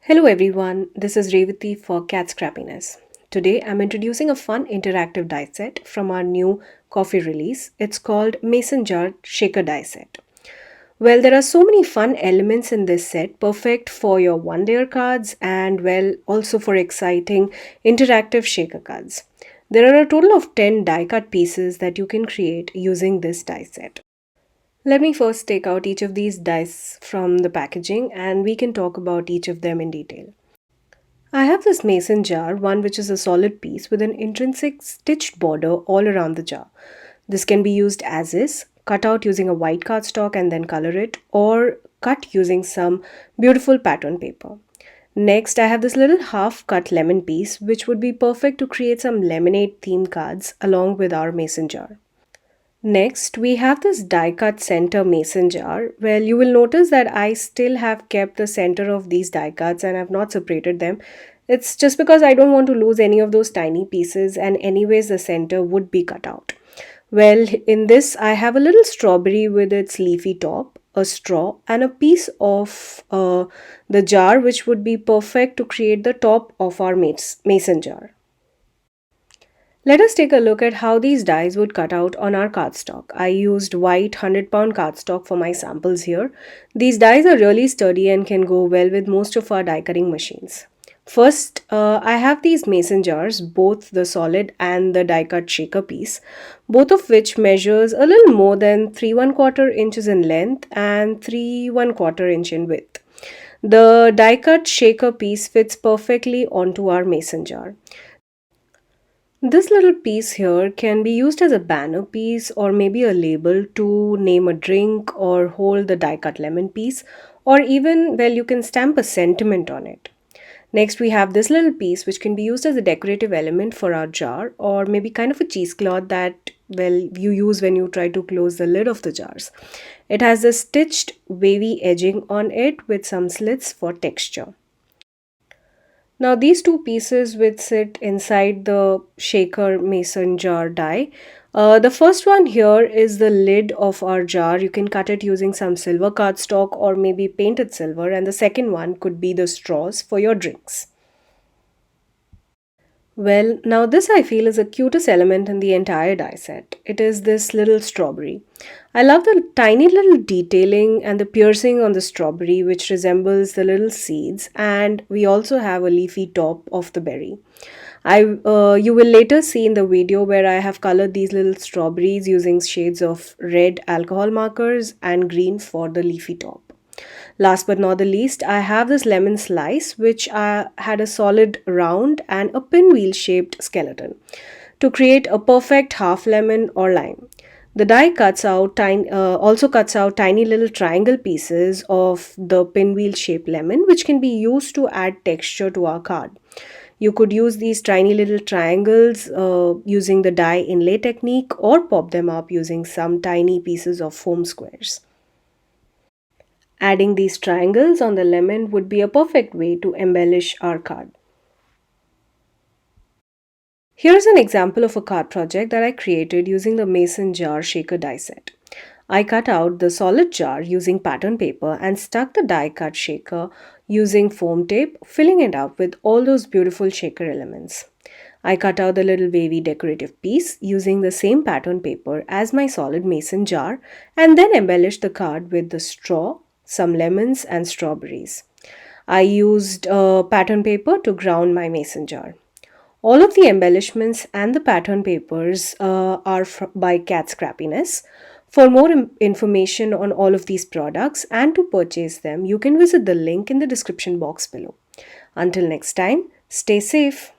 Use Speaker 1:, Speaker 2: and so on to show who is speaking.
Speaker 1: Hello everyone, this is Revati for Kat Scrappiness. Today I'm introducing a fun interactive die set from our new coffee release. It's called Mason Jar Shaker Die Set. Well, there are so many fun elements in this set, perfect for your one layer cards and also for exciting interactive shaker cards. There are a total of 10 die cut pieces that you can create using this die set. Let me first take out each of these dice from the packaging and we can talk about each of them in detail. I have this mason jar, one which is a solid piece with an intrinsic stitched border all around the jar. This can be used as is, cut out using a white cardstock and then color it, or cut using some beautiful pattern paper. Next, I have this little half cut lemon piece, which would be perfect to create some lemonade themed cards along with our mason jar. Next, we have this die cut center mason jar. Well, you will notice that I still have kept the center of these die cuts and have not separated them. It's just because I don't want to lose any of those tiny pieces, and anyways the center would be cut out. Well, in this I have a little strawberry with its leafy top, a straw, and a piece of the jar which would be perfect to create the top of our mason jar. Let us take a look at how these dies would cut out on our cardstock. I used white 100-pound cardstock for my samples here. These dies are really sturdy and can go well with most of our die cutting machines. First, I have these mason jars, both the solid and the die cut shaker piece, both of which measures a little more than 3¼ inches in length and 3¼ inch in width. The die cut shaker piece fits perfectly onto our mason jar. This little piece here can be used as a banner piece or maybe a label to name a drink or hold the die cut lemon piece, or even, well, you can stamp a sentiment on it. Next, we have this little piece which can be used as a decorative element for our jar, or maybe kind of a cheesecloth that, well, you use when you try to close the lid of the jars. It has a stitched wavy edging on it with some slits for texture. Now these two pieces which sit inside the shaker mason jar die. The first one here is the lid of our jar. You can cut it using some silver cardstock or maybe painted silver, and the second one could be the straws for your drinks. Well, now this I feel is the cutest element in the entire die set. It is this little strawberry. I love the tiny little detailing and the piercing on the strawberry which resembles the little seeds, and we also have a leafy top of the berry. You will later see in the video where I have colored these little strawberries using shades of red alcohol markers and green for the leafy top. Last but not the least, I have this lemon slice which had a solid round and a pinwheel shaped skeleton to create a perfect half lemon or lime. The die also cuts out tiny little triangle pieces of the pinwheel shaped lemon which can be used to add texture to our card. You could use these tiny little triangles using the die inlay technique or pop them up using some tiny pieces of foam squares. Adding these triangles on the lemon would be a perfect way to embellish our card. Here's an example of a card project that I created using the mason jar shaker die set. I cut out the solid jar using pattern paper and stuck the die cut shaker using foam tape, filling it up with all those beautiful shaker elements. I cut out the little wavy decorative piece using the same pattern paper as my solid mason jar and then embellished the card with the straw, some lemons and strawberries. I used pattern paper to ground my mason jar. All of the embellishments and the pattern papers are by Kat Scrappiness. For more information on all of these products and to purchase them, you can visit the link in the description box below. Until next time, stay safe.